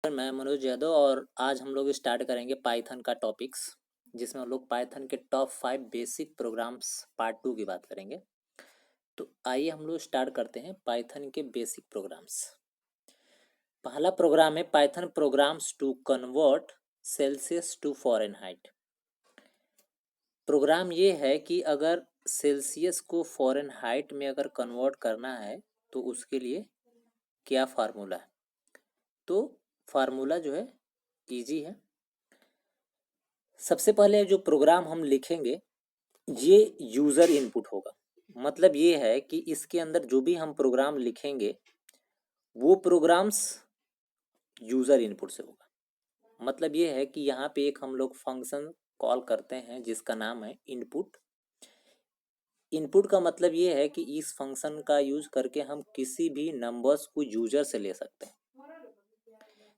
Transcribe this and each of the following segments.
मैं मनोज यादव और आज हम लोग स्टार्ट करेंगे पाइथन का टॉपिक्स, जिसमें हम लोग पाइथन के टॉप 5 बेसिक प्रोग्राम्स पार्ट 2 की बात करेंगे। तो आइए हम लोग स्टार्ट करते हैं पाइथन के बेसिक प्रोग्राम्स। पहला प्रोग्राम है Python programs to convert Celsius to Fahrenheit. Program ये है कि अगर सेल्सियस को फ़ारेनहाइट में अगर कन्वर्ट करना है तो उसके लिए क्या फार्मूला है। तो फार्मूला जो है ईजी है। सबसे पहले जो प्रोग्राम हम लिखेंगे ये यूज़र इनपुट होगा। मतलब ये है कि इसके अंदर जो भी हम प्रोग्राम लिखेंगे वो प्रोग्राम्स यूज़र इनपुट से होगा। मतलब ये है कि यहाँ पे एक हम लोग फंक्शन कॉल करते हैं जिसका नाम है इनपुट। इनपुट का मतलब ये है कि इस फंक्शन का यूज करके हम किसी भी नंबर्स को यूजर से ले सकते हैं।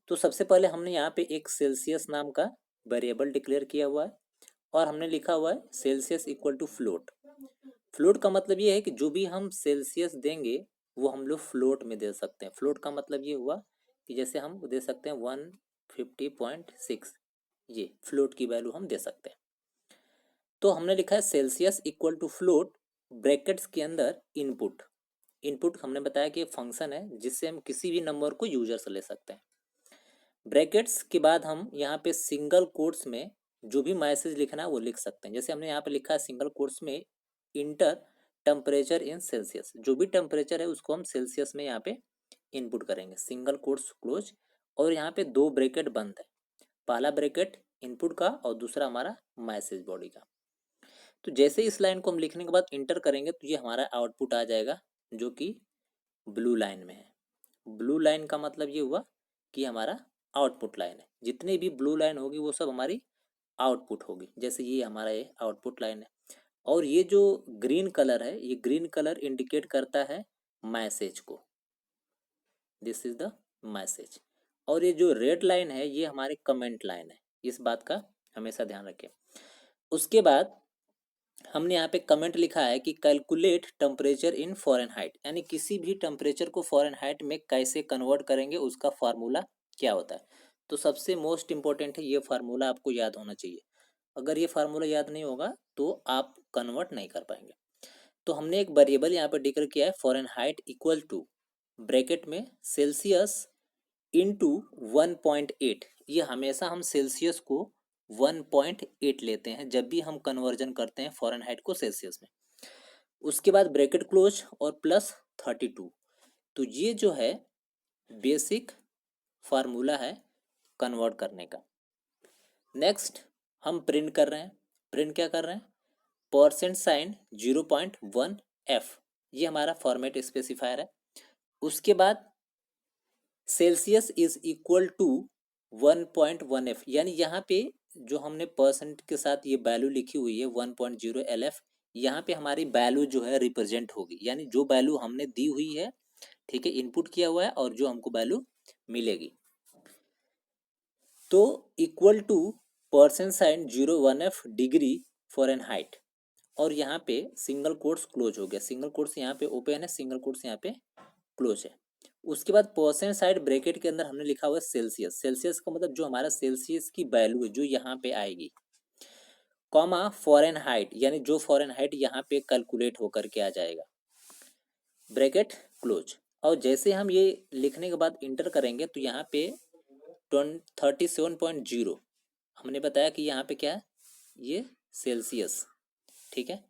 तो सबसे पहले हमने यहाँ पे एक सेल्सियस नाम का वेरिएबल डिक्लेयर किया हुआ है और हमने लिखा हुआ है Celsius equal to float. Float का मतलब ये है कि जो भी हम सेल्सियस देंगे वो हम लोग फ्लोट में दे सकते हैं। फ्लोट का मतलब ये हुआ कि जैसे हम दे सकते हैं 150.6, ये फ्लोट की वैल्यू हम दे सकते हैं। तो हमने लिखा है Celsius equal to float brackets के अंदर इनपुट। इनपुट हमने बताया कि फंक्शन है जिससे हम किसी भी नंबर को यूजर से ले सकते हैं। ब्रैकेट्स के बाद हम यहाँ पे सिंगल कोट्स में जो भी मैसेज लिखना है वो लिख सकते हैं। जैसे हमने यहाँ पे लिखा है सिंगल कोट्स में इंटर टेम्परेचर इन सेल्सियस। जो भी टेम्परेचर है उसको हम सेल्सियस में यहाँ पे इनपुट करेंगे, सिंगल कोट्स क्लोज। और यहाँ पे दो ब्रैकेट बंद है, पहला ब्रैकेट इनपुट का और दूसरा हमारा मैसेज बॉडी का। तो जैसे इस लाइन को हम लिखने के बाद इंटर करेंगे तो ये हमारा आउटपुट आ जाएगा जो कि ब्लू लाइन में है। ब्लू लाइन का मतलब ये हुआ कि हमारा आउटपुट लाइन है। जितनी भी ब्लू लाइन होगी वो सब हमारी आउटपुट होगी। जैसे ये हमारा ये आउटपुट लाइन है। और ये जो ग्रीन कलर है, ये ग्रीन कलर इंडिकेट करता है मैसेज को, दिस इज द मैसेज। और ये जो रेड लाइन है ये हमारे कमेंट लाइन है। इस बात का हमेशा ध्यान रखें। उसके बाद हमने यहाँ पे कमेंट लिखा है कि कैलकुलेट टेम्परेचर इन फ़ारेनहाइट, यानी किसी भी टेम्परेचर को फ़ारेनहाइट में कैसे कन्वर्ट करेंगे उसका फार्मूला क्या होता है। तो सबसे मोस्ट इम्पोर्टेंट है ये फार्मूला आपको याद होना चाहिए। अगर ये फार्मूला याद नहीं होगा तो आप कन्वर्ट नहीं कर पाएंगे। तो हमने एक वेरिएबल यहाँ पे डिक्लेयर किया है फ़ारेनहाइट इक्वल टू ब्रैकेट में सेल्सियस इंटू 1.8। ये हमेशा हम सेल्सियस को 1.8 लेते हैं जब भी हम कन्वर्जन करते हैं फ़ारेनहाइट को सेल्सियस में। उसके बाद ब्रैकेट क्लोज और प्लस 32। तो ये जो है बेसिक फार्मूला है कन्वर्ट करने का। नेक्स्ट हम प्रिंट कर रहे हैं। प्रिंट क्या कर रहे हैं, परसेंट साइन 0.1 एफ, ये हमारा फॉर्मेट स्पेसिफायर है। उसके बाद Celsius is equal to 1.1 F, यानी यहाँ पे जो हमने परसेंट के साथ ये वैल्यू लिखी हुई है 1.0 एल एफ, यहाँ पे हमारी वैल्यू जो है रिप्रेजेंट होगी, यानी जो वैल्यू हमने दी हुई है, ठीक है, इनपुट किया हुआ है और जो हमको वैल्यू मिलेगी। तो equal to percent sign 0.1 F degree Fahrenheit. और यहाँ पे सिंगल कोट्स क्लोज हो गया, सिंगल कोट्स यहाँ पे ओपन है, सिंगल कोट्स यहाँ पे क्लोज है। उसके बाद परसेंट साइड ब्रैकेट के अंदर हमने लिखा हुआ है सेल्सियस। सेल्सियस का मतलब जो हमारा सेल्सियस की वैल्यू है जो यहाँ पे आएगी, कॉमा फ़ारेनहाइट, यानी जो फ़ारेनहाइट यहाँ पे कैलकुलेट होकर के आ जाएगा, ब्रैकेट क्लोज। और जैसे हम ये लिखने के बाद इंटर करेंगे तो यहाँ पे 37.0 हमने बताया कि यहाँ पे क्या है, ये सेल्सियस, ठीक है।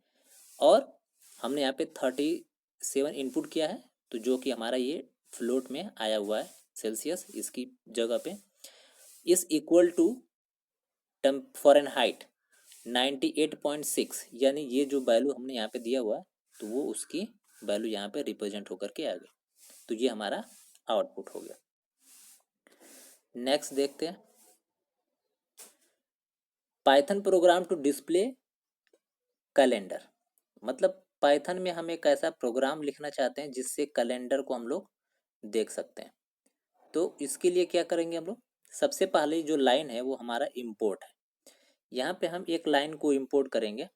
और हमने यहाँ पे 37 इनपुट किया है, तो जो कि हमारा ये फ्लोट में आया हुआ है सेल्सियस, इसकी जगह पे इस इक्वल टू फ़ारेनहाइट 98.6, यानी ये जो वैल्यू हमने यहाँ पे दिया हुआ है तो वो उसकी वैल्यू यहाँ पे रिप्रेजेंट होकर के आ गई। तो ये हमारा आउटपुट हो गया। नेक्स्ट देखते हैं Python program to display calendar. मतलब पाइथन में हम एक ऐसा प्रोग्राम लिखना चाहते हैं जिससे कैलेंडर को हम लोग देख सकते हैं। तो इसके लिए क्या करेंगे हम लोग, सबसे पहले जो लाइन है वो हमारा इंपोर्ट है। यहाँ पे हम एक लाइन को इंपोर्ट करेंगे,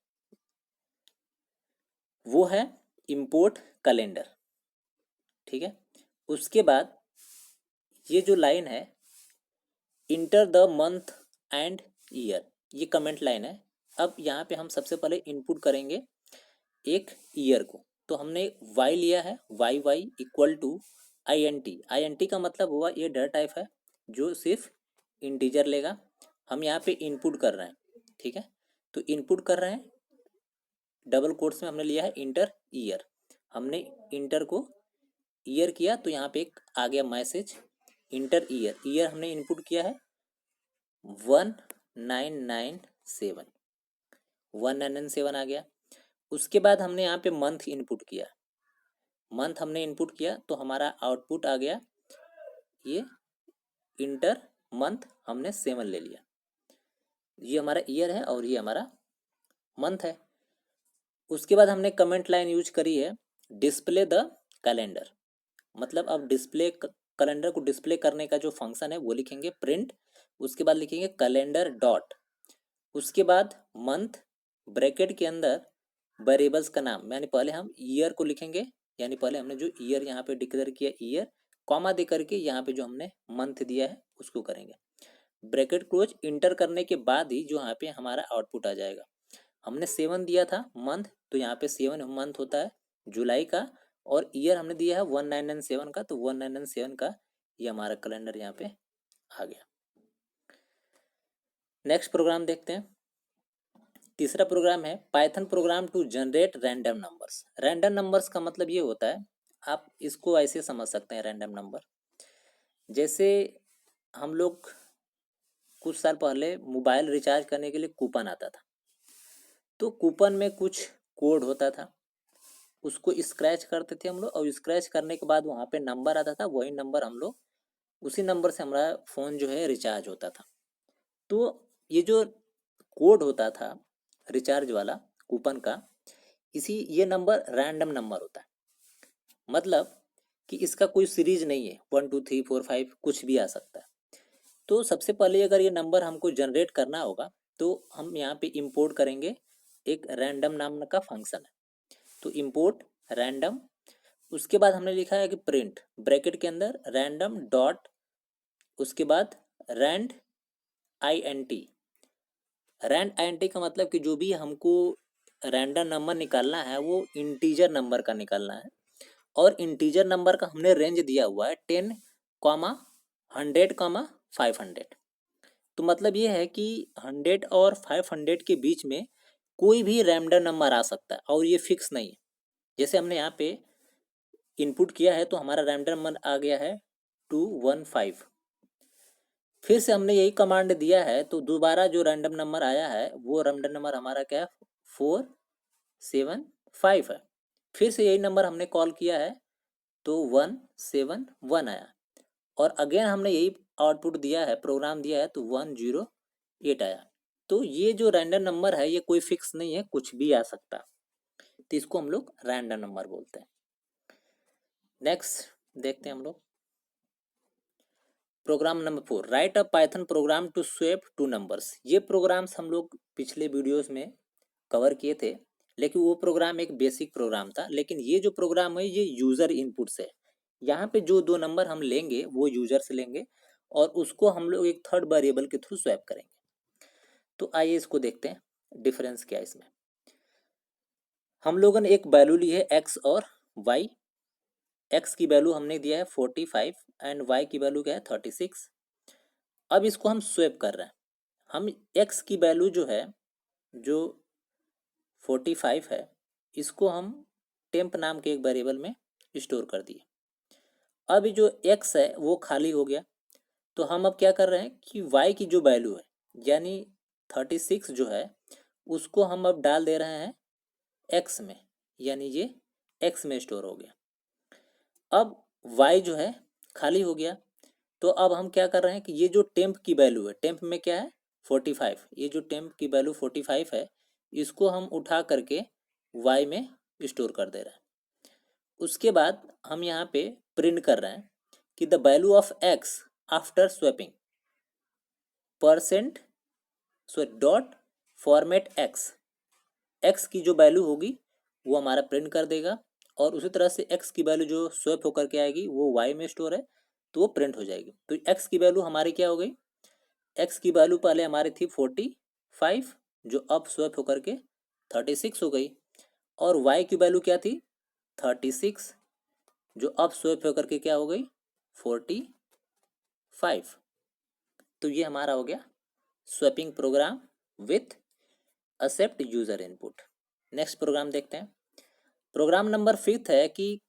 वो है इंपोर्ट कैलेंडर, ठीक है। उसके बाद ये जो लाइन है enter the month and year, ये कमेंट लाइन है। अब यहाँ पे हम सबसे पहले इनपुट करेंगे एक ईयर को, तो हमने वाई लिया है, Y Y equal to I N T. I N T का मतलब हुआ ये डाटा टाइप है जो सिर्फ इंटीजर लेगा। हम यहाँ पे इनपुट कर रहे हैं, ठीक है, तो इनपुट कर रहे हैं, डबल कोट्स में हमने लिया है इंटर ईयर। हमने इंटर को ईयर किया तो यहाँ पे एक आ गया मैसेज इंटर ईयर। ईयर हमने इनपुट किया है 1997, 1997 आ गया। उसके बाद हमने यहाँ पे मंथ इनपुट किया, मंथ हमने इनपुट किया तो हमारा आउटपुट आ गया ये इंटर मंथ, हमने 7 ले लिया। ये हमारा ईयर है और ये हमारा मंथ है। उसके बाद हमने कमेंट लाइन यूज करी है डिस्प्ले द कैलेंडर, मतलब अब डिस्प्ले कैलेंडर को डिस्प्ले करने का जो फंक्शन है वो लिखेंगे प्रिंट। उसके बाद लिखेंगे कैलेंडर डॉट, उसके बाद मंथ ब्रैकेट के अंदर वेरिएबल्स का नाम, यानी पहले हम ईयर को लिखेंगे, यानी पहले हमने जो ईयर यहाँ पे डिक्लेयर किया ईयर, कॉमा दे करके यहाँ पे जो हमने मंथ दिया है उसको करेंगे, ब्रैकेट क्लोज। इंटर करने के बाद ही जो यहाँ पे हमारा आउटपुट आ जाएगा। हमने 7 दिया था मंथ, तो यहाँ पे 7 मंथ होता है जुलाई का, और ईयर हमने दिया है 1997 का, तो 1997 का ये हमारा कैलेंडर यहाँ पे आ गया। नेक्स्ट प्रोग्राम देखते हैं। तीसरा प्रोग्राम है Python program to generate random numbers. Random numbers का मतलब ये होता है, आप इसको ऐसे समझ सकते हैं, रैंडम नंबर जैसे हम लोग कुछ साल पहले मोबाइल रिचार्ज करने के लिए कूपन आता था, तो कूपन में कुछ कोड होता था, उसको स्क्रैच करते थे हम लोग, और स्क्रैच करने के बाद वहाँ पे नंबर आता था, वही नंबर हम लोग, उसी नंबर से हमारा फ़ोन जो है रिचार्ज होता था। तो ये जो कोड होता था रिचार्ज वाला कूपन का, ये नंबर रैंडम नंबर होता है, मतलब कि इसका कोई सीरीज नहीं है, 1 2 3 4 5 कुछ भी आ सकता है। तो सबसे पहले अगर ये नंबर हमको जनरेट करना होगा तो हम यहाँ पे इंपोर्ट करेंगे, एक रैंडम नाम का फंक्शन है, तो इंपोर्ट रैंडम। उसके बाद हमने लिखा है कि प्रिंट ब्रैकेट के अंदर रैंडम डॉट, उसके बाद rand I N T. Rand I N T का मतलब कि जो भी हमको रैंडम नंबर निकालना है वो इंटीजर नंबर का निकालना है, और इंटीजर नंबर का हमने रेंज दिया हुआ है 10, 100, 500। तो मतलब ये है कि 100 और 500 के बीच में कोई भी रैंडम नंबर आ सकता है, और ये फिक्स नहीं है। जैसे हमने यहाँ पे इनपुट किया है तो हमारा रैंडम नंबर आ गया है 215। फिर से हमने यही कमांड दिया है तो दोबारा जो रैंडम नंबर आया है वो रैंडम नंबर हमारा क्या है 475 है। फिर से यही नंबर हमने कॉल किया है तो 171 आया, और अगेन हमने यही आउटपुट दिया है, प्रोग्राम दिया है तो 108 आया। तो ये जो रैंडम नंबर है ये कोई फिक्स नहीं है, कुछ भी आ सकता, तो इसको हम लोग रैंडम नंबर बोलते हैं। नेक्स्ट देखते हैं हम लोग program number 4, write a Python program to swap two numbers. ये प्रोग्राम्स हम लोग पिछले वीडियोस में कवर किए थे, लेकिन वो प्रोग्राम एक बेसिक प्रोग्राम था, लेकिन ये जो प्रोग्राम है ये यूज़र इनपुट से है। यहाँ पे जो 2 नंबर हम लेंगे वो यूज़र से लेंगे, और उसको हम लोग एक थर्ड वेरिएबल के थ्रू स्वैप करेंगे। तो आइए इसको देखते हैं डिफरेंस क्या है इसमें। हम लोगों ने एक वैल्यू ली है एक्स और वाई। एक्स की वैल्यू हमने दिया है 45 एंड वाई की वैल्यू क्या है 36। अब इसको हम स्वैप कर रहे हैं। हम एक्स की वैल्यू जो है, जो 45 है, इसको हम टेम्प नाम के एक वेरिएबल में स्टोर कर दिए। अब जो एक्स है वो खाली हो गया, तो हम अब क्या कर रहे हैं कि वाई की जो वैल्यू है यानी 36 जो है उसको हम अब डाल दे रहे हैं एक्स में, यानी ये एक्स में स्टोर हो गया। अब वाई जो है खाली हो गया, तो अब हम क्या कर रहे हैं कि ये जो टेम्प की वैल्यू है, टेम्प में क्या है 45, ये जो टेम्प की वैल्यू 45 है इसको हम उठा करके वाई में स्टोर कर दे रहे हैं। उसके बाद हम यहाँ पे प्रिंट कर रहे हैं कि the value of x after swapping percent dot format x. X की जो वैल्यू होगी वो हमारा प्रिंट कर देगा, और उसी तरह से एक्स की वैल्यू जो स्वैप होकर के आएगी वो वाई में स्टोर है तो वो प्रिंट हो जाएगी। तो एक्स की वैल्यू हमारी क्या हो गई एक्स की वैल्यू पहले हमारी थी 45 जो अब स्वैप होकर के 36 हो गई, और वाई की वैल्यू क्या थी 36 जो अब स्वैप होकर के क्या हो गई 45। तो ये हमारा हो गया swapping program with accept user input. Next program देखते हैं। प्रोग्राम नंबर 5 है कि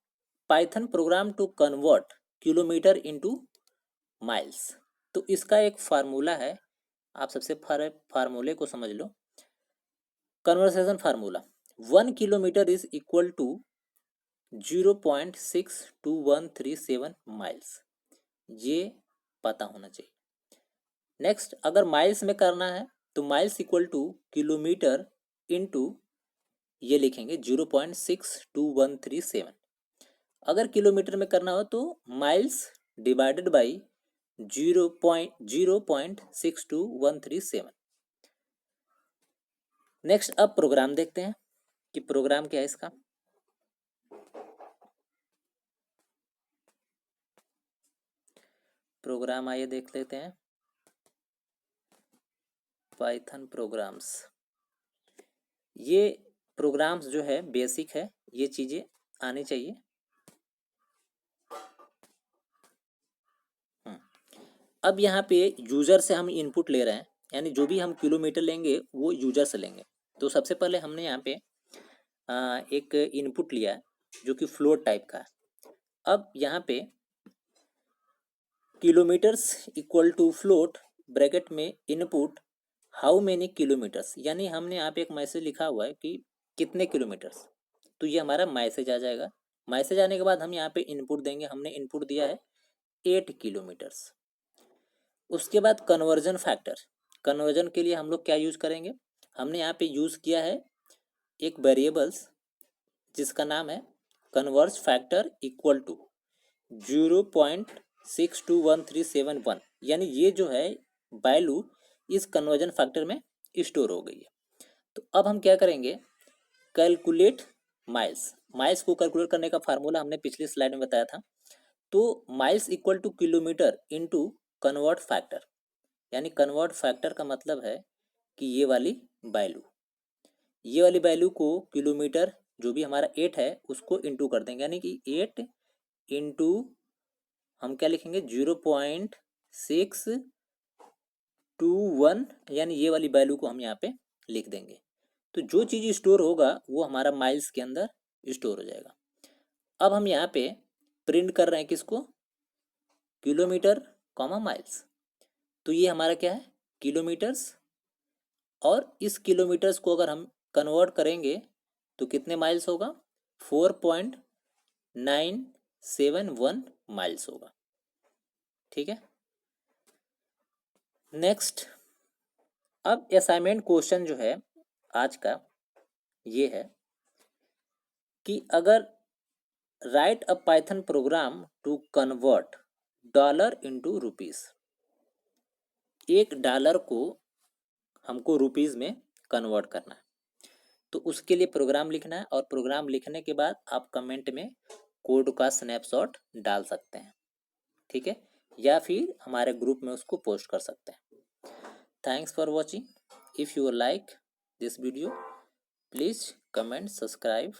Python program to convert kilometre into miles. तो इसका एक फार्मूला है, आप सबसे फार्मूले को समझ लो। Conversion formula 1 kilometre is equal to 0.62137 miles, ये पता होना चाहिए। नेक्स्ट अगर माइल्स में करना है तो miles equal two kilometre into ये लिखेंगे 0.62137। अगर किलोमीटर में करना हो तो माइल्स डिवाइडेड बाई 0.62137। नेक्स्ट अब प्रोग्राम देखते हैं कि प्रोग्राम क्या है इसका। प्रोग्राम आइए देख लेते हैं। पाइथन प्रोग्राम्स, ये प्रोग्राम्स जो है बेसिक है, ये चीज़ें आनी चाहिए। अब यहाँ पे यूज़र से हम इनपुट ले रहे हैं, यानी जो भी हम किलोमीटर लेंगे वो यूज़र से लेंगे। तो सबसे पहले हमने यहाँ पे एक इनपुट लिया है जो कि फ्लोट टाइप का है। अब यहाँ पे kilometres equal to float bracket में इनपुट हाउ मेनी किलोमीटर्स, यानी हमने यहाँ पे एक मैसेज लिखा हुआ है कि कितने किलोमीटर्स। तो ये हमारा मैसेज आ जाएगा। मैसेज आने के बाद हम यहाँ पे इनपुट देंगे। हमने इनपुट दिया है 8 किलोमीटर्स। उसके बाद कन्वर्जन फैक्टर, कन्वर्जन के लिए हम लोग क्या यूज़ करेंगे, हमने यहाँ पे यूज़ किया है एक वेरिएबल्स जिसका नाम है कन्वर्ज फैक्टर इक्वल टू 0.62137, यानी ये जो है वैल्यू इस कन्वर्जन फैक्टर में स्टोर हो गई है। तो अब हम क्या करेंगे, कैलकुलेट माइल्स। माइल्स को कैलकुलेट करने का फार्मूला हमने पिछली स्लाइड में बताया था। तो miles equal two kilometre into convert factor, यानी कन्वर्ट फैक्टर का मतलब है कि ये वाली वैल्यू को किलोमीटर जो भी हमारा 8 है उसको इंटू कर देंगे, यानी कि 8 इंटू हम क्या लिखेंगे 0.621, यानी ये वाली वैल्यू को हम यहाँ पे लिख देंगे। तो जो चीज़ स्टोर होगा वो हमारा माइल्स के अंदर स्टोर हो जाएगा। अब हम यहाँ पे प्रिंट कर रहे हैं किसको, किलोमीटर कॉमा माइल्स। तो ये हमारा क्या है किलोमीटर्स, और इस किलोमीटर्स को अगर हम कन्वर्ट करेंगे तो कितने माइल्स होगा 4.971 माइल्स होगा। ठीक है। नेक्स्ट अब असाइनमेंट क्वेश्चन जो है आज का ये है कि अगर write a Python program to convert dollar into rupees, $1 को हमको रुपीस में कन्वर्ट करना है। तो उसके लिए प्रोग्राम लिखना है, और प्रोग्राम लिखने के बाद आप कमेंट में कोड का स्नैपशॉट डाल सकते हैं। ठीक है, या फिर हमारे ग्रुप में उसको पोस्ट कर सकते हैं। Thanks for watching. If you like this video please comment, subscribe